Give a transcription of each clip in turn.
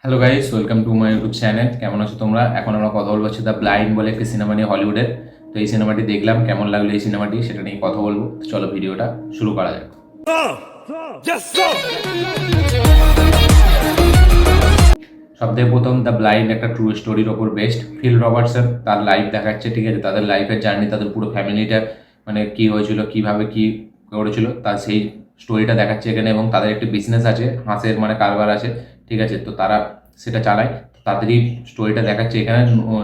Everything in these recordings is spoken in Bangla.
Hello guys, welcome to my YouTube channel. কেমন আছো তোমরা? এখন আমরা কথা বলবো হচ্ছে দ্য ব্লাইন্ড বলে একটি সিনেমা নিয়ে, হলিউডের। তো এই সিনেমাটি দেখলাম, কেমন লাগলো এই সিনেমাটি সেটা নিয়ে কথা বলবো। তো চলো ভিডিওটা শুরু করা যাক। সবথেকে প্রথম দ্য ব্লাইন্ড একটা ট্রু স্টোরির ওপর বেস্ট। ফিল রবার্টসন তার লাইফ দেখাচ্ছে, ঠিক আছে, তাদের লাইফের জার্নি, তাদের পুরো ফ্যামিলিটা মানে কি হয়েছিল, কিভাবে কি করেছিল, তার সেই স্টোরিটা দেখাচ্ছে এখানে। এবং তাদের একটি বিজনেস আছে, হাঁসের মানে কারবার আছে, ঠিক আছে, তো তারা সেটা চালায়। তাদেরই স্টোরিটা দেখাচ্ছে এখানে।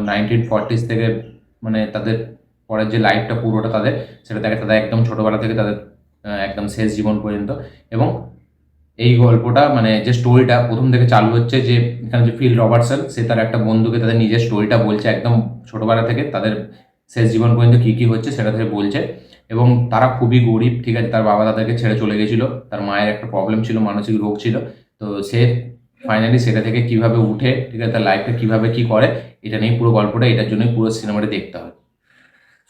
1940s থেকে মানে তাদের পরের যে লাইফটা পুরোটা তাদের, সেটা দেখে তাদের একদম ছোটোবেলা থেকে তাদের একদম শেষ জীবন পর্যন্ত। এবং এই গল্পটা মানে যে স্টোরিটা প্রথম থেকে চালু হচ্ছে, যে এখানে যে ফিল রবার্টসন সে তার একটা বন্ধুকে তাদের নিজের স্টোরিটা বলছে, একদম ছোটবেলা থেকে তাদের শেষ জীবন পর্যন্ত কী কী হচ্ছে সেটা থেকে বলছে। এবং তারা খুবই গরিব, ঠিক আছে, তার বাবা তাদেরকে ছেড়ে চলে গেছিলো, তার মায়ের একটা প্রবলেম ছিল, মানসিক রোগ ছিল। তো সে ফাইনালি সেটা থেকে কিভাবে উঠে, ঠিক আছে, তার লাইফটা কিভাবে কি করে, এটা নিয়ে পুরো গল্পটা, এটার জন্যই পুরো সিনেমাটি দেখতে হয়।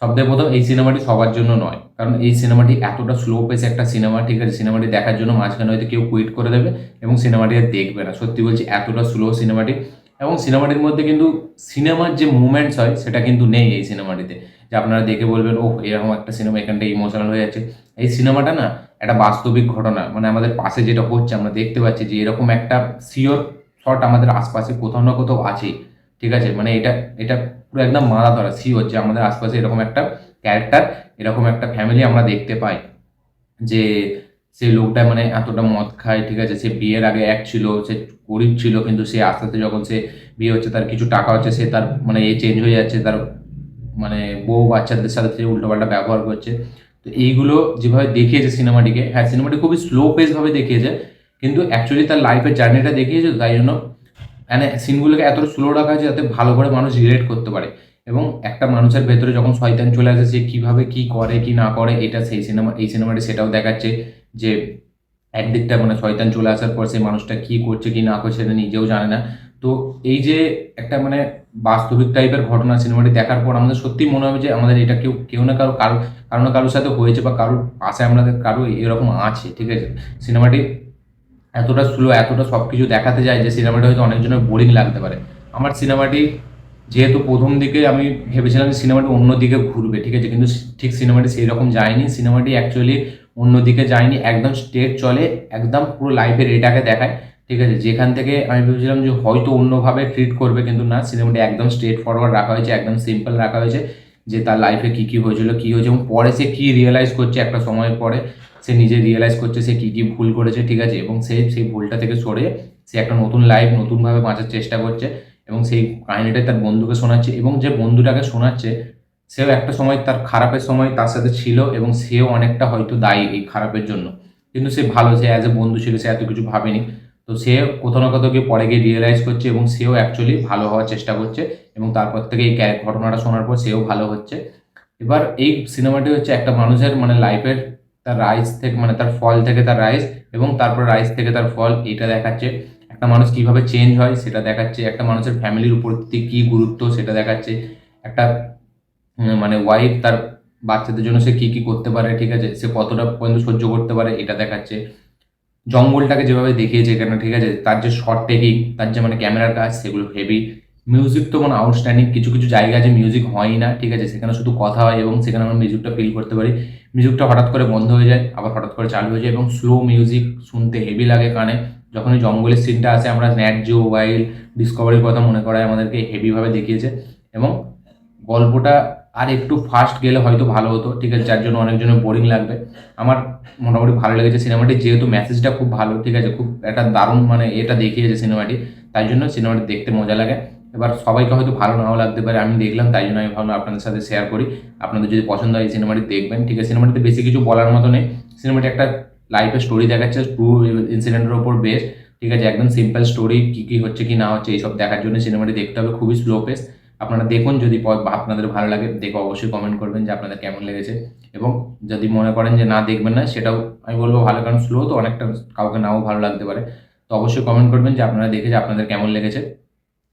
সবথেকে প্রথম এই সিনেমাটি সবার জন্য নয়, কারণ এই সিনেমাটি এতটা স্লো পেস একটা সিনেমা, ঠিক আছে, সিনেমাটি দেখার জন্য মাঝখানে হয়তো কেউ কুইট করে দেবে এবং সিনেমাটি আর দেখবে না। সত্যি বলছি, এতটা স্লো সিনেমাটি। এবং সিনেমাটির মধ্যে কিন্তু সিনেমার যে মুভমেন্টস হয় সেটা কিন্তু নেই এই সিনেমাটিতে, যে আপনারা দেখে বলবেন ও এরকম একটা সিনেমা, এখানটা ইমোশনাল হয়ে যাচ্ছে। এই সিনেমাটা না একটা বাস্তবিক ঘটনা, মানে আমাদের পাশে যেটা হচ্ছে আমরা দেখতে পাচ্ছি, যে এরকম একটা সিওর শট আমাদের আশপাশে কোথাও না কোথাও আছেই, ঠিক আছে, মানে এটা এটা পুরো একদম মাথা ধরা সিওর যে আমাদের আশপাশে এরকম একটা ক্যারেক্টার, এরকম একটা ফ্যামিলি আমরা দেখতে পাই, যে সেই লোকটা মানে এতটা মদ খায়, ঠিক আছে, সে বিয়ের আগে এক ছিল, সে গরিব ছিল, কিন্তু সে আস্তে আস্তে যখন সে বিয়ে হচ্ছে, তার কিছু টাকা হচ্ছে, সে তার মানে চেঞ্জ হয়ে যাচ্ছে, তার মানে বউ বাচ্চাদের সাথে সে উল্টোপাল্টা ব্যবহার করছে। তো এইগুলো যেভাবে দেখিয়েছে সিনেমাটিকে, হ্যাঁ সিনেমাটি খুবই স্লো পেস ভাবে দেখিয়েছে, কিন্তু অ্যাকচুয়ালি তার লাইফের জার্নিটা দেখিয়েছে, তো তাই জন্য মানে সিনগুলোকে এতটা স্লো রাখা হয়েছে যাতে ভালো করে মানুষ রিলেট করতে পারে। এবং একটা মানুষের ভেতরে যখন শয়তান চলে আসে, সে কীভাবে কী করে কি না করে, এটা সেই সিনেমা, এই সিনেমাটি সেটাও দেখাচ্ছে, যে একদিকটা মানে শয়তান চলে আসার পর সেই মানুষটা কী করছে কি না করছে সেটা নিজেও জানে না। তো এই যে একটা মানে বাস্তবিক টাইপের ঘটনা, সিনেমাটি দেখার পর আমাদের সত্যিই মনে হবে যে আমাদের এটা কেউ কেউ না কারো না কারোর সাথে হয়েছে, বা কারোর পাশে আমাদের কারো এরকম আছে, ঠিক আছে। সিনেমাটি এতটা স্লো, এতটা সব কিছু দেখাতে যায় যে সিনেমাটা হয়তো অনেকজনের বোরিং লাগতে পারে। আমার সিনেমাটি যেহেতু প্রথম দিকে আমি ভেবেছিলাম যে সিনেমাটি অন্য দিকে ঘুরবে, ঠিক আছে, কিন্তু ঠিক সিনেমাটি সেই রকম যায়নি। সিনেমাটি অ্যাকচুয়ালি অন্য দিকে যায়নি, একদম স্ট্রেট চলে, একদম পুরো লাইফের এটাকে দেখায়, ঠিক আছে। যেখান থেকে আমি ভেবেছিলাম যে হয়তো অন্যভাবে ট্রিট করবে, কিন্তু না, সিনেমাটি একদম স্ট্রেট ফরওয়ার্ড রাখা হয়েছে, একদম সিম্পল রাখা হয়েছে, যে তার লাইফে কী কী হয়েছিল, কী হয়েছে, এবং পরে সে কী রিয়েলাইজ করছে একটা সময় পরে, সে নিজে রিয়েলাইজ করছে সে কী কী ভুল করেছে, ঠিক আছে, এবং সে সেই ভুলটা থেকে সরে সে একটা নতুন লাইফ নতুনভাবে বাঁচার চেষ্টা করছে। এবং সেই কাহিনীটাই তার বন্ধুকে শোনাচ্ছে, এবং যে বন্ধুটাকে শোনাচ্ছে সেও একটা সময় তার খারাপের সময় তার সাথে ছিল, এবং সেও অনেকটা হয়তো দায়ী এই খারাপের জন্য, কিন্তু সে ভালো, সে অ্যাজ এ বন্ধু ছিল, সে এত কিছু ভাবেনি। তো সে কোথাও না কোথাও গিয়ে পরে গিয়ে রিয়েলাইজ করছে, এবং সেও অ্যাকচুয়ালি ভালো হওয়ার চেষ্টা করছে, এবং তারপর থেকে এই ঘটনাটা শোনার পর সেও ভালো হচ্ছে। এবার এই সিনেমাটি হচ্ছে একটা মানুষের মানে লাইফের, তার রাইজ থেকে মানে তার ফল থেকে তার রাইজ, এবং তারপর রাইজ থেকে তার ফল, এটা দেখাচ্ছে। একটা মানুষ কিভাবে চেঞ্জ হয় সেটা দেখাচ্ছে, একটা মানুষের ফ্যামিলির উপর কি গুরুত্ব সেটা দেখাচ্ছে, একটা মানে ওয়াইফ তার বাচ্চাদের জন্য সে কি কি করতে পারে, ঠিক আছে, সে কতটা পর্যন্ত সহ্য করতে পারে, এটা দেখাচ্ছে। জঙ্গলটাকে যেভাবে দেখিয়েছে এখানে, ঠিক আছে, তার যে শর্ট টেকিং, তার যে মানে ক্যামেরার কাজ, সেগুলো হেভি। মিউজিক তো মানে আউটস্ট্যান্ডিং, কিছু কিছু জায়গা আছে মিউজিক হয়ই না, ঠিক আছে, সেখানে শুধু কথা হয়, এবং সেখানে আমরা মিউজিকটা ফিল করতে পারি। মিউজিকটা হঠাৎ করে বন্ধ হয়ে যায়, আবার হঠাৎ করে চালু হয়ে যায়, এবং স্লো মিউজিক শুনতে হেভি লাগে কানে। যখন এই জঙ্গলের সিনটা আসে, আমরা ন্যাট জিও ওয়াইল্ড ডিসকভারির কথা মনে করায় আমাদেরকে, হেভিভাবে দেখিয়েছে। এবং গল্পটা আর একটু ফাস্ট গেলে হয়তো ভালো হতো, ঠিক আছে, যার জন্য অনেকজনের বোরিং লাগবে। আমার মোটামুটি ভালো লেগেছে সিনেমাটি, যেহেতু মেসেজটা খুব ভালো, ঠিক আছে, খুব একটা দারুণ মানে এটা দেখিয়েছে সিনেমাটি, তাই জন্য সিনেমাটি দেখতে মজা লাগে। এবার সবাইকে হয়তো ভালো নাও লাগতে পারে, আমি দেখলাম তাই জন্য আমি ভাবলাম আপনাদের সাথে শেয়ার করি। আপনাদের যদি পছন্দ হয় এই সিনেমাটি দেখবেন, ঠিক আছে। সিনেমাটিতে বেশি কিছু বলার মতো নেই, সিনেমাটি একটা লাইফের স্টোরি দেখাচ্ছে, ট্রু ইনসিডেন্টের ওপর বেস, ঠিক আছে, একদম সিম্পল স্টোরি, কী কী হচ্ছে কি না হচ্ছে এইসব দেখার জন্য সিনেমাটি দেখতে হবে, খুবই স্লো পেস। আপনারা দেখুন, যদি আপনাদের ভালো লাগে, দেখে অবশ্যই কমেন্ট করবেন যে আপনাদের কেমন লেগেছে। এবং যদি মনে করেন যে না দেখবেন না, সেটাও আমি বলবো ভালো, কারণ স্লো তো অনেকটা কাউকে নাও ভালো লাগতে পারে। তো অবশ্যই কমেন্ট করবেন যে আপনারা দেখে যে আপনাদের কেমন লেগেছে।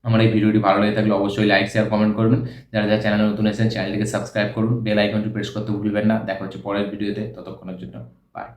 আমার এই ভিডিওটি ভালো লেগে থাকলে অবশ্যই লাইক শেয়ার কমেন্ট করবেন। যারা যারা চ্যানেলে নতুন এসেছেন চ্যানেলটিকে সাবস্ক্রাইব করুন, বেল আইকনটি প্রেস করতে ভুলবেন না। দেখা হচ্ছে পরের ভিডিওতে, ততক্ষণের জন্য বাই।